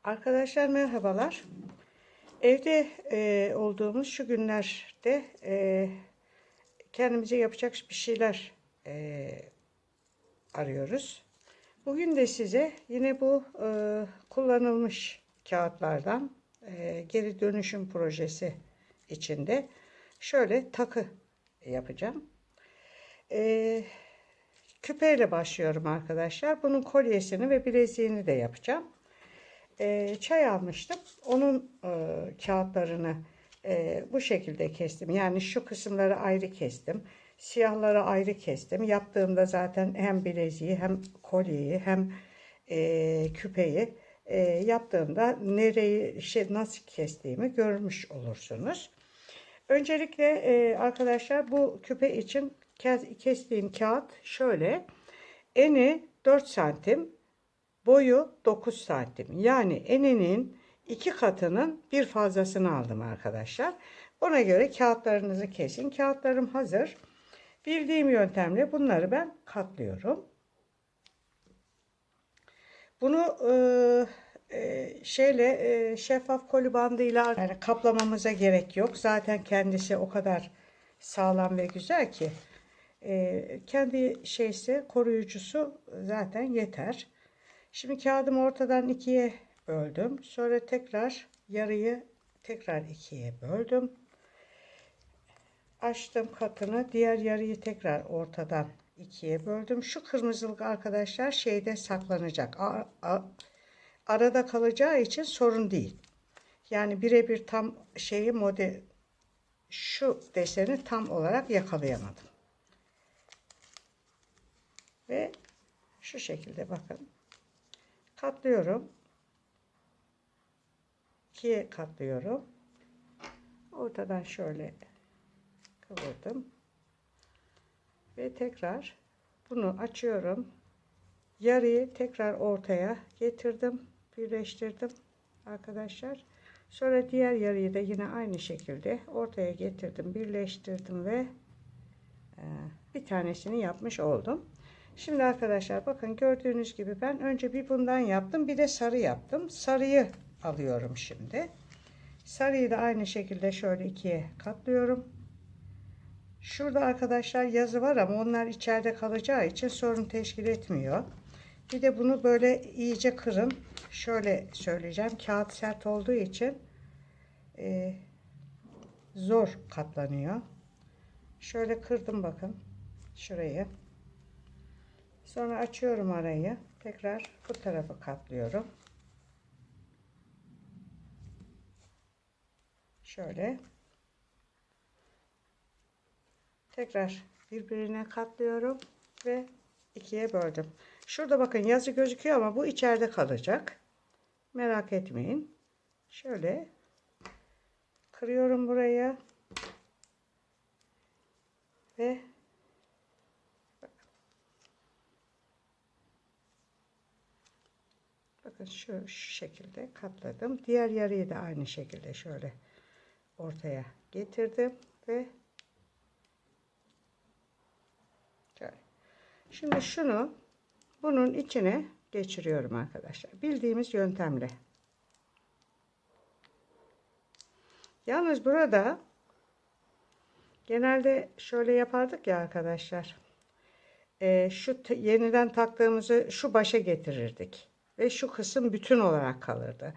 Arkadaşlar merhabalar. Evde olduğumuz şu günlerde kendimize yapacak bir şeyler arıyoruz. Bugün de size yine bu kullanılmış kağıtlardan geri dönüşüm projesi içinde şöyle takı yapacağım. Küpeyle başlıyorum arkadaşlar. Bunun kolyesini ve bileziğini de yapacağım. Çay almıştım. Onun kağıtlarını bu şekilde kestim. Yani şu kısımları ayrı kestim. Siyahları ayrı kestim. Yaptığımda zaten hem bileziği hem kolyeyi hem küpeyi yaptığımda nereyi nasıl kestiğimi görmüş olursunuz. Öncelikle arkadaşlar bu küpe için kestiğim kağıt şöyle. Eni 4 santim. Boyu 9 santim. Yani eninin 2 katının bir fazlasını aldım arkadaşlar. Ona göre kağıtlarınızı kesin. Kağıtlarım hazır. Bildiğim yöntemle bunları ben katlıyorum. Bunu şeffaf koli bandıyla yani kaplamamıza gerek yok. Zaten kendisi o kadar sağlam ve güzel ki kendi koruyucusu zaten yeter. Şimdi kağıdımı ortadan ikiye böldüm. Sonra tekrar yarıyı ikiye böldüm. Açtım katını. Diğer yarıyı tekrar ortadan ikiye böldüm. Şu kırmızılık arkadaşlar şeyde saklanacak. Arada kalacağı için sorun değil. Yani birebir tam şu deseni tam olarak yakalayamadım. Ve şu şekilde bakın. Katlıyorum. İkiye katlıyorum. Ortadan şöyle kıvırdım. Ve tekrar bunu açıyorum. Yarıyı tekrar ortaya getirdim. Birleştirdim arkadaşlar. Sonra diğer yarıyı da yine aynı şekilde ortaya getirdim. Birleştirdim ve bir tanesini yapmış oldum. Şimdi arkadaşlar bakın gördüğünüz gibi ben önce bir bundan yaptım. Bir de sarı yaptım. Sarıyı alıyorum şimdi. Sarıyı da aynı şekilde şöyle ikiye katlıyorum. Şurada arkadaşlar yazı var ama onlar içeride kalacağı için sorun teşkil etmiyor. Bir de bunu böyle iyice kırın. Şöyle söyleyeceğim. Kağıt sert olduğu için zor katlanıyor. Şöyle kırdım bakın. Şurayı. Sonra açıyorum arayı. Tekrar bu tarafa katlıyorum. Şöyle. Tekrar birbirine katlıyorum ve ikiye böldüm. Şurada bakın yazı gözüküyor ama bu içeride kalacak. Merak etmeyin. Şöyle kırıyorum buraya ve bakın şu şekilde katladım. Diğer yarıyı da aynı şekilde şöyle ortaya getirdim ve şöyle. Şimdi şunu bunun içine geçiriyorum arkadaşlar. Bildiğimiz yöntemle. Yalnız burada genelde şöyle yapardık ya arkadaşlar. Şu yeniden taktığımızı şu başa getirirdik. Ve şu kısım bütün olarak kalırdı.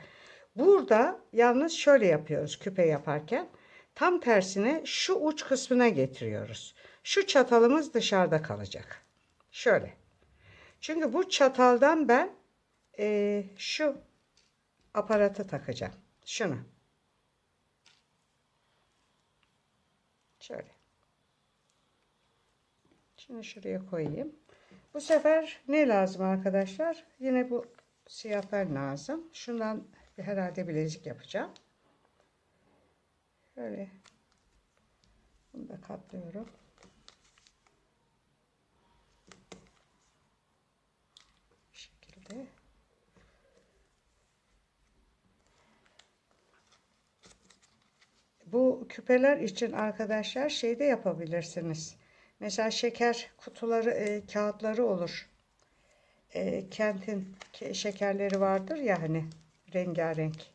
Burada yalnız şöyle yapıyoruz küpe yaparken. Tam tersine şu uç kısmına getiriyoruz. Şu çatalımız dışarıda kalacak. Şöyle. Çünkü bu çataldan ben şu aparatı takacağım. Şunu. Şöyle. Şimdi şuraya koyayım. Bu sefer ne lazım arkadaşlar? Yine bu siyahlar lazım. Şundan herhalde bilezik yapacağım. Böyle. Bunu da katlıyorum. Bu şekilde. Bu küpeler için arkadaşlar şey de yapabilirsiniz. Mesela şeker kutuları, kağıtları olur. Kentin şekerleri vardır ya hani. rengarenk.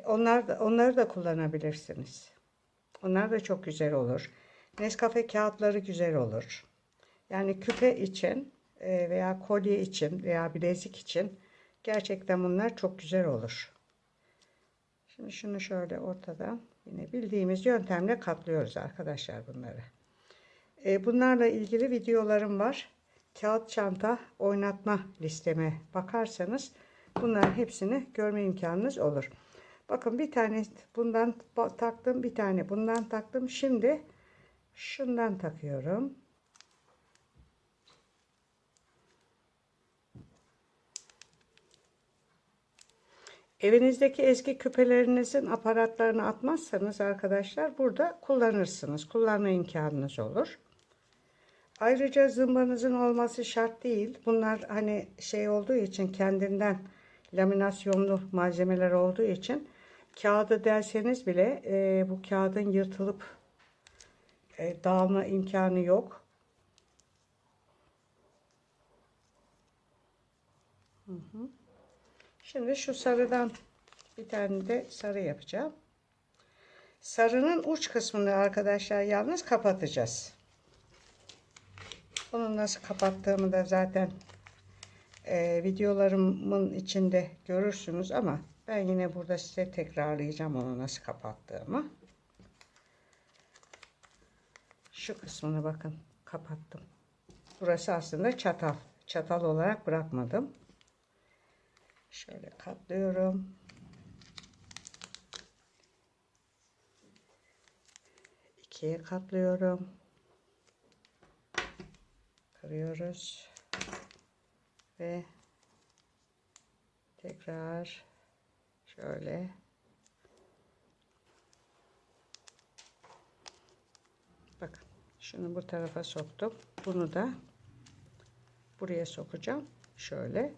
Onları da kullanabilirsiniz. Onlar da çok güzel olur. Nescafe kağıtları güzel olur. Yani küpe için veya kolye için veya bilezik için gerçekten bunlar çok güzel olur. Şimdi şunu şöyle ortadan yine bildiğimiz yöntemle katlıyoruz arkadaşlar bunları. Bunlarla ilgili videolarım var. Kağıt çanta oynatma listeme bakarsanız bunların hepsini görme imkanınız olur. Bakın bir tane bundan taktım, bir tane bundan taktım. Şimdi şundan takıyorum. Evinizdeki eski küpelerinizin aparatlarını atmazsanız arkadaşlar burada kullanırsınız. Kullanma imkanınız olur. Ayrıca zımbanızın olması şart değil. Bunlar hani şey olduğu için kendinden laminasyonlu malzemeler olduğu için kağıdı derseniz bile bu kağıdın yırtılıp dağılma imkanı yok. Şimdi şu sarıdan bir tane de sarı yapacağım. Sarının uç kısmını arkadaşlar yalnız kapatacağız. Bunu nasıl kapattığımı da zaten videolarımın içinde görürsünüz ama ben yine burada size tekrarlayacağım onu nasıl kapattığımı. Şu kısmını bakın kapattım. Burası aslında çatal. Çatal olarak bırakmadım. Şöyle katlıyorum. İkiye katlıyorum. Kırıyoruz. Ve tekrar şöyle bakın şunu bu tarafa soktum. Bunu da buraya sokacağım. Şöyle.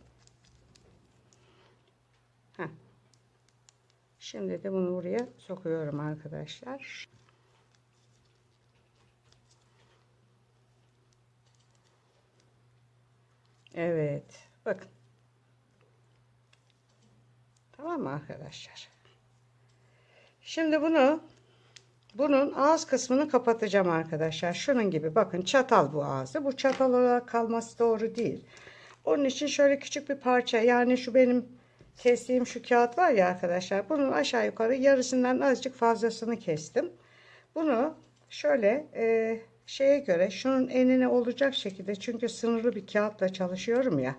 Heh. Şimdi de bunu buraya sokuyorum arkadaşlar. Evet. Bakın. Tamam mı arkadaşlar? Şimdi bunun ağız kısmını kapatacağım arkadaşlar. Şunun gibi bakın çatal bu ağzı. Bu çatal olarak kalması doğru değil. Onun için şöyle küçük bir parça yani şu benim kestiğim şu kağıt var ya arkadaşlar. Bunun aşağı yukarı yarısından azıcık fazlasını kestim. Bunu şöyle şeye göre şunun enine olacak şekilde çünkü sınırlı bir kağıtla çalışıyorum ya.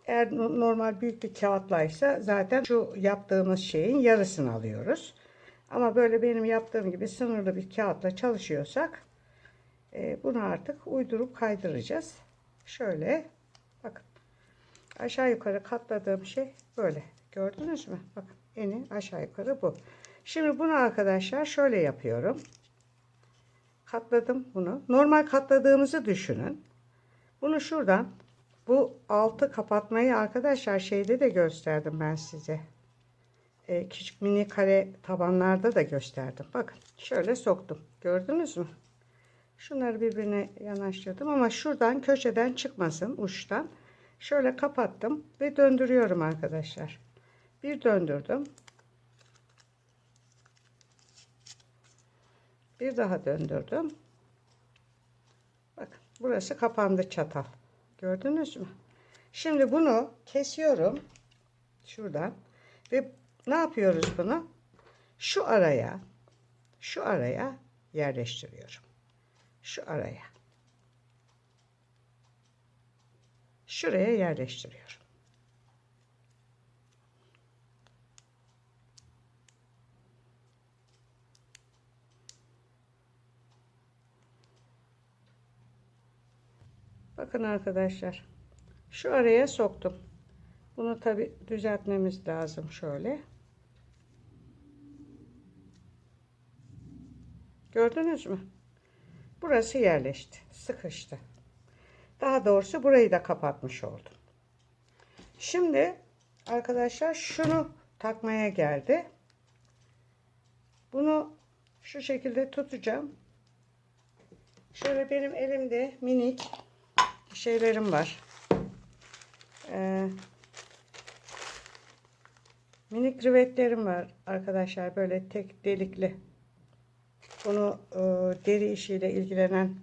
Eğer normal büyük bir kağıtlaysa zaten şu yaptığımız şeyin yarısını alıyoruz. Ama böyle benim yaptığım gibi sınırlı bir kağıtla çalışıyorsak bunu artık uydurup kaydıracağız. Şöyle bakın aşağı yukarı katladığım şey böyle. Gördünüz mü? Bakın eni aşağı yukarı bu. Şimdi bunu arkadaşlar şöyle yapıyorum. Katladım bunu. Normal katladığımızı düşünün. Bunu şuradan bu altı kapatmayı arkadaşlar şeyde de gösterdim ben size. Küçük mini kare tabanlarda da gösterdim. Bakın şöyle soktum. Gördünüz mü? Şunları birbirine yanaştırdım ama şuradan köşeden çıkmasın uçtan. Şöyle kapattım ve döndürüyorum arkadaşlar. Bir döndürdüm. Bir daha döndürdüm. Bakın burası kapandı çatal. Gördünüz mü? Şimdi bunu kesiyorum. Şuradan. Ve ne yapıyoruz bunu? Şu araya yerleştiriyorum. Şu araya. Şuraya yerleştiriyorum. Bakın arkadaşlar. Şu araya soktum. Bunu tabi düzeltmemiz lazım şöyle. Gördünüz mü? Burası yerleşti. Sıkıştı. Daha doğrusu burayı da kapatmış oldum. Şimdi arkadaşlar şunu takmaya geldi. Bunu şu şekilde tutacağım. Şöyle benim elimde minik şeylerim var. Minik rivetlerim var arkadaşlar, böyle tek delikli. Bunu deri işiyle ilgilenen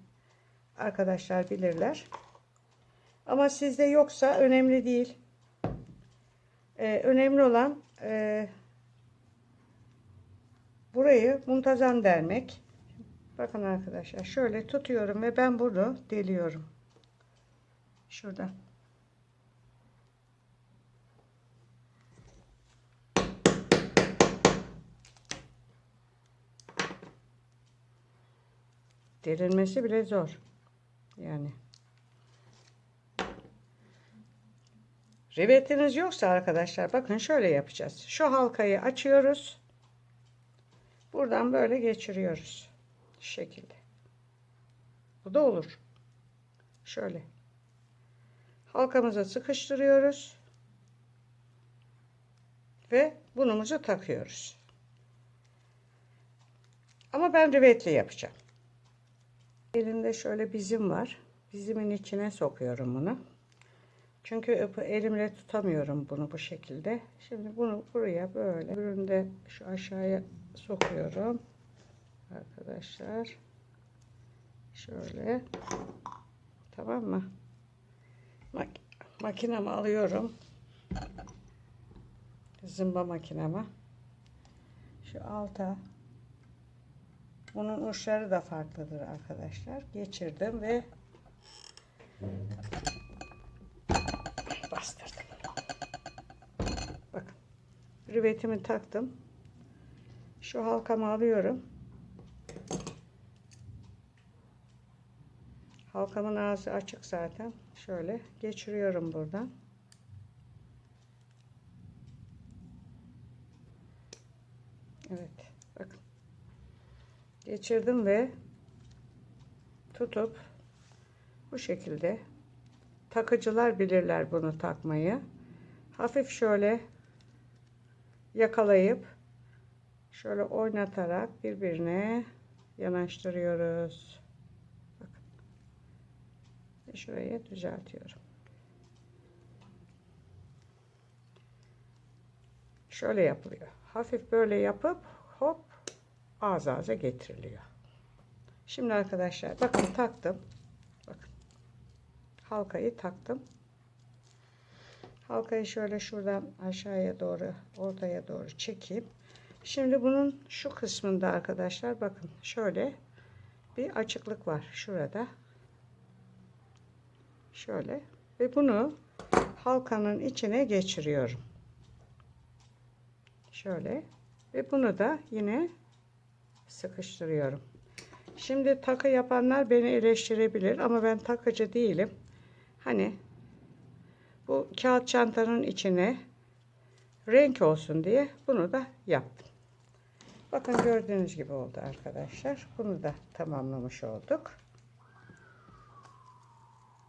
arkadaşlar bilirler. Ama sizde yoksa önemli değil. Önemli olan burayı muntazam delmek. Bakın arkadaşlar, şöyle tutuyorum ve ben bunu deliyorum. Şuradan. Delinmesi bile zor. Yani. Rivetiniz yoksa arkadaşlar, bakın şöyle yapacağız. Şu halkayı açıyoruz. Buradan böyle geçiriyoruz. Şu şekilde. Bu da olur. Şöyle. Halkamıza sıkıştırıyoruz. Ve bunumuzu takıyoruz. Ama ben rivetli yapacağım. Elimde şöyle bizim var. Bizimin içine sokuyorum bunu. Çünkü elimle tutamıyorum bunu bu şekilde. Şimdi bunu buraya böyle üründe şu aşağıya sokuyorum. Arkadaşlar. Şöyle. Tamam mı? Makinemi alıyorum. Zımba makinemi. Şu alta. Bunun uçları da farklıdır arkadaşlar. Geçirdim ve bastırdım. Bakın. Rivetimi taktım. Şu halkamı alıyorum. Halkamın ağzı açık zaten. Şöyle geçiriyorum buradan. Evet. Bakın. Geçirdim ve tutup bu şekilde, takıcılar bilirler bunu takmayı. Hafif şöyle yakalayıp şöyle oynatarak birbirine yanaştırıyoruz. Bakın. Ve şuraya düzeltiyorum. Şöyle yapılıyor. Hafif böyle yapıp hop ağız ağza getiriliyor. Şimdi arkadaşlar bakın taktım. Bakın. Halkayı taktım. Halkayı şöyle şuradan aşağıya doğru, ortaya doğru çekeyim. Şimdi bunun şu kısmında arkadaşlar bakın şöyle bir açıklık var şurada. Şöyle ve bunu halkanın içine geçiriyorum. Şöyle ve bunu da yine sıkıştırıyorum. Şimdi takı yapanlar beni eleştirebilir ama ben takıcı değilim. Hani bu kağıt çantanın içine renk olsun diye bunu da yaptım. Bakın gördüğünüz gibi oldu arkadaşlar. Bunu da tamamlamış olduk.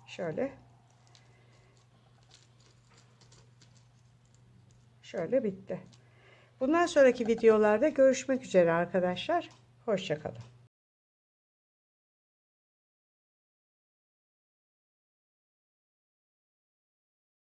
Şöyle. Şöyle bitti. Bundan sonraki videolarda görüşmek üzere arkadaşlar. Hoşça kalın.